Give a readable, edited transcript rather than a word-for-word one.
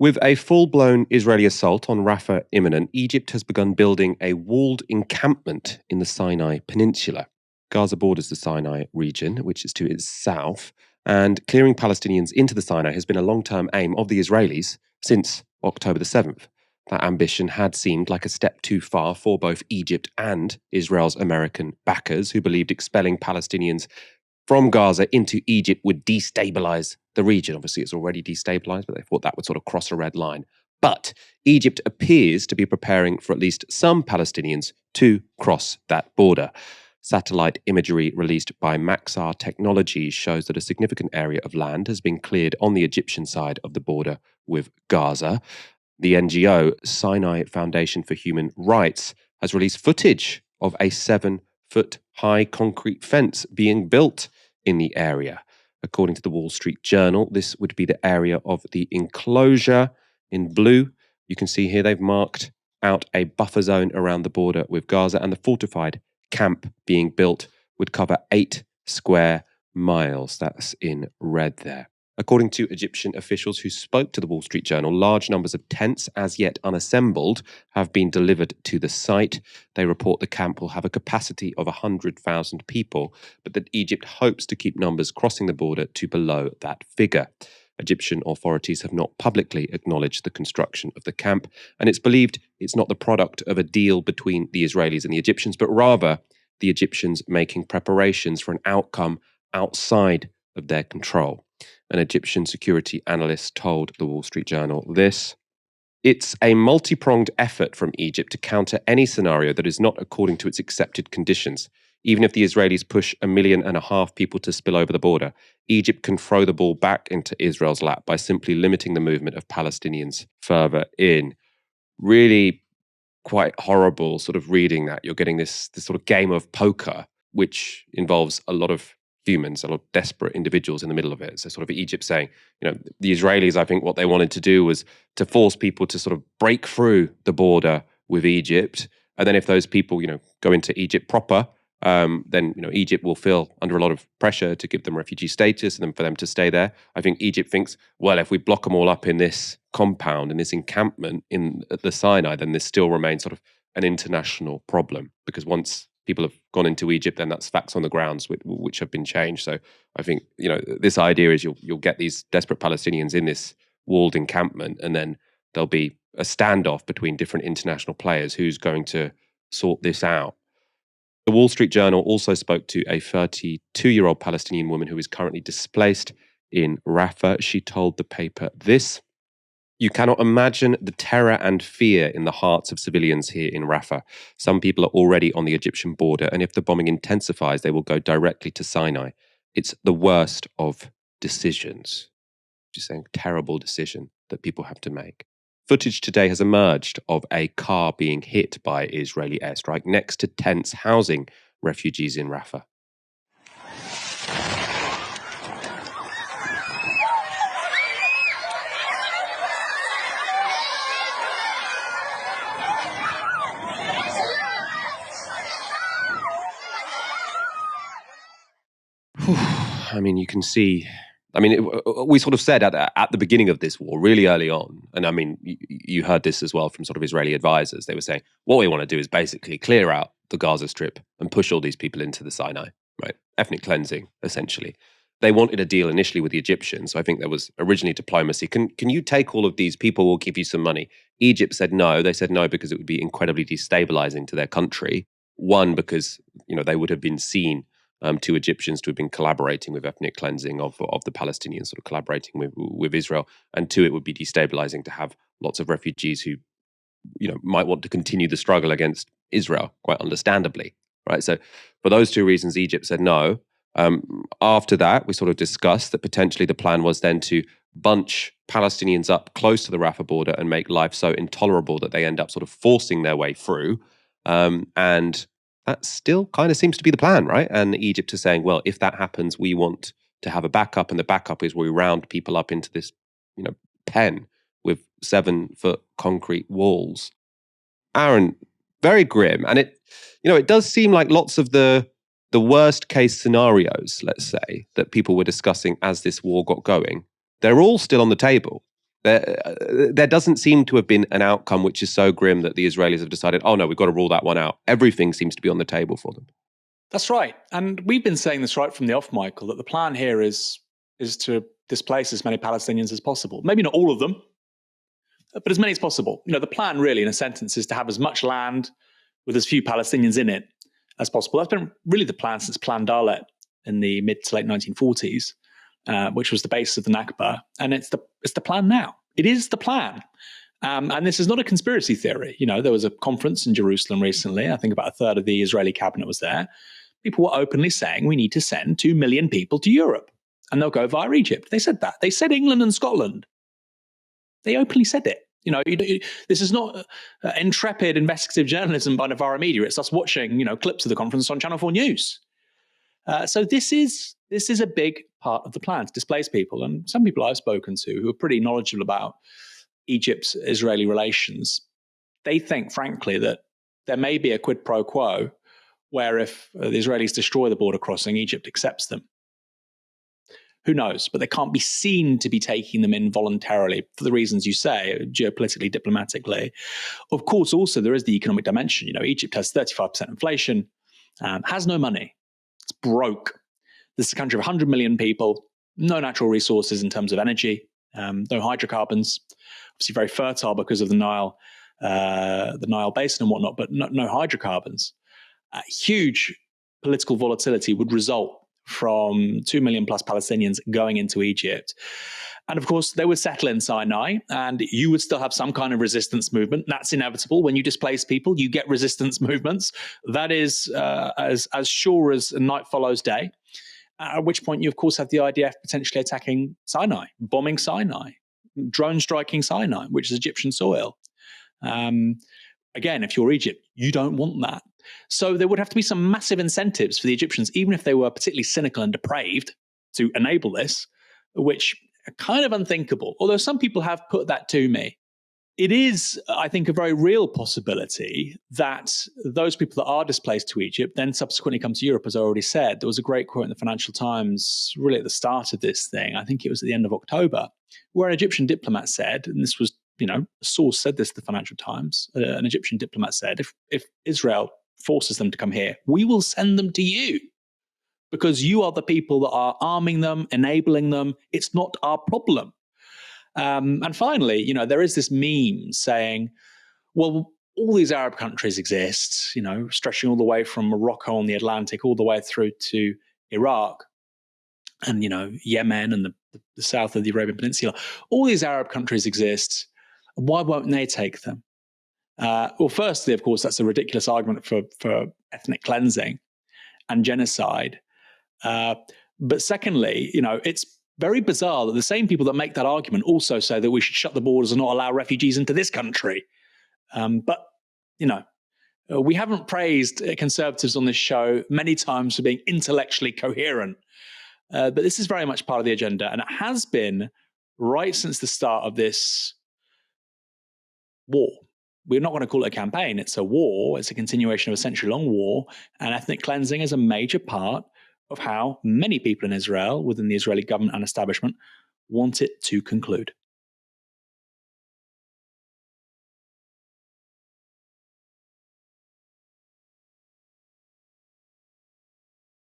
With a full-blown Israeli assault on Rafah imminent, Egypt has begun building a walled encampment in the Sinai Peninsula. Gaza borders the Sinai region, which is to its south, and clearing Palestinians into the Sinai has been a long-term aim of the Israelis since October the 7th. That ambition had seemed like a step too far for both Egypt and Israel's American backers, who believed expelling Palestinians from Gaza into Egypt would destabilize the region. Obviously, it's already destabilized, but they thought that would sort of cross a red line. But Egypt appears to be preparing for at least some Palestinians to cross that border. Satellite imagery released by Maxar Technologies shows that a significant area of land has been cleared on the Egyptian side of the border with Gaza. The NGO Sinai Foundation for Human Rights has released footage of a 7-foot high concrete fence being built in the area. According to the Wall Street Journal, this would be the area of the enclosure in blue. You can see here they've marked out a buffer zone around the border with Gaza, and the fortified camp being built would cover 8 square miles. That's in red there. According to Egyptian officials who spoke to the Wall Street Journal, large numbers of tents, as yet unassembled, have been delivered to the site. They report the camp will have a capacity of 100,000 people, but that Egypt hopes to keep numbers crossing the border to below that figure. Egyptian authorities have not publicly acknowledged the construction of the camp, and it's believed it's not the product of a deal between the Israelis and the Egyptians, but rather the Egyptians making preparations for an outcome outside of their control. An Egyptian security analyst told the Wall Street Journal this: "It's a multi-pronged effort from Egypt to counter any scenario that is not according to its accepted conditions. Even if the Israelis push 1.5 million people to spill over the border, Egypt can throw the ball back into Israel's lap by simply limiting the movement of Palestinians further in." Really quite horrible sort of reading that. You're getting this sort of game of poker, which involves a lot of humans, a lot of desperate individuals in the middle of it. So sort of Egypt saying, the Israelis, I think what they wanted to do was to force people to sort of break through the border with Egypt. And then if those people, go into Egypt proper, then, Egypt will feel under a lot of pressure to give them refugee status and then for them to stay there. I think Egypt thinks, well, if we block them all up in this compound, in this encampment in the Sinai, then this still remains sort of an international problem, because once people have gone into Egypt, then that's facts on the grounds which have been changed. So I think, this idea is you'll get these desperate Palestinians in this walled encampment, and then there'll be a standoff between different international players who's going to sort this out. The Wall Street Journal also spoke to a 32-year-old Palestinian woman who is currently displaced in Rafah. She told the paper this: "You cannot imagine the terror and fear in the hearts of civilians here in Rafah. Some people are already on the Egyptian border, and if the bombing intensifies, they will go directly to Sinai. It's the worst of decisions." She's saying terrible decision that people have to make. Footage today has emerged of a car being hit by Israeli airstrike next to tents housing refugees in Rafah. I mean, you can see, we sort of said at the beginning of this war, really early on, and I mean, you heard this as well from sort of Israeli advisors. They were saying, what we want to do is basically clear out the Gaza Strip and push all these people into the Sinai, right? Ethnic cleansing, essentially. They wanted a deal initially with the Egyptians. So I think there was originally diplomacy. Can you take all of these people? We'll give you some money. Egypt said no. They said no because it would be incredibly destabilizing to their country. One, because they would have been seen to Egyptians to have been collaborating with ethnic cleansing of the Palestinians, sort of collaborating with Israel. And two, it would be destabilizing to have lots of refugees who, might want to continue the struggle against Israel, quite understandably, right? So for those two reasons, Egypt said no. After that, we sort of discussed that potentially the plan was then to bunch Palestinians up close to the Rafah border and make life so intolerable that they end up sort of forcing their way through. And that still kind of seems to be the plan, right? And Egypt is saying, well, if that happens, we want to have a backup, and the backup is we round people up into this, pen with 7-foot concrete walls. Aaron, very grim, and it does seem like lots of the worst case scenarios, let's say, that people were discussing as this war got going, they're all still on the table. There doesn't seem to have been an outcome which is so grim that the Israelis have decided, oh no, we've got to rule that one out. Everything seems to be on the table for them. That's right. And we've been saying this right from the off, Michael, that the plan here is to displace as many Palestinians as possible. Maybe not all of them, but as many as possible. The plan really, in a sentence, is to have as much land with as few Palestinians in it as possible. That's been really the plan since Plan Dalet in the mid to late 1940s, which was the basis of the Nakba. And it's the plan now. It is the plan. And this is not a conspiracy theory. There was a conference in Jerusalem recently. I think about a third of the Israeli cabinet was there. People were openly saying we need to send 2 million people to Europe, and they'll go via Egypt. They said that. They said England and Scotland. They openly said it. This is not intrepid investigative journalism by Novara Media. It's us watching, clips of the conference on Channel 4 News. So this is a big part of the plan to displace people. And some people I've spoken to who are pretty knowledgeable about Egypt-Israeli relations, they think, frankly, that there may be a quid pro quo where if the Israelis destroy the border crossing, Egypt accepts them. Who knows? But they can't be seen to be taking them in voluntarily for the reasons you say, geopolitically, diplomatically. Of course, also, there is the economic dimension. Egypt has 35% inflation, has no money. It's broke. This is a country of 100 million people, no natural resources in terms of energy, no hydrocarbons, obviously very fertile because of the Nile Basin and whatnot, but no hydrocarbons. Huge political volatility would result from 2 million plus Palestinians going into Egypt. And of course, they would settle in Sinai, and you would still have some kind of resistance movement. That's inevitable. When you displace people, you get resistance movements. That is as sure as night follows day. At which point you, of course, have the IDF potentially attacking Sinai, bombing Sinai, drone striking Sinai, which is Egyptian soil. Again, if you're Egypt, you don't want that. So there would have to be some massive incentives for the Egyptians, even if they were particularly cynical and depraved, to enable this, which are kind of unthinkable. Although some people have put that to me. It is, I think, a very real possibility that those people that are displaced to Egypt then subsequently come to Europe, as I already said. There was a great quote in the Financial Times, really at the start of this thing, I think it was at the end of October, where an Egyptian diplomat said, and this was, a source said this to the Financial Times, an Egyptian diplomat said, if Israel forces them to come here, we will send them to you because you are the people that are arming them, enabling them. It's not our problem. And finally, there is this meme saying, well, all these Arab countries exist, stretching all the way from Morocco on the Atlantic all the way through to Iraq and, Yemen and the south of the Arabian Peninsula. All these Arab countries exist. Why won't they take them? Well, firstly, of course, that's a ridiculous argument for ethnic cleansing and genocide. But secondly, it's very bizarre that the same people that make that argument also say that we should shut the borders and not allow refugees into this country. But we haven't praised conservatives on this show many times for being intellectually coherent. But this is very much part of the agenda, and it has been right since the start of this war. We're not going to call it a campaign. It's a war. It's a continuation of a century-long war, and ethnic cleansing is a major part of how many people in Israel, within the Israeli government and establishment, want it to conclude.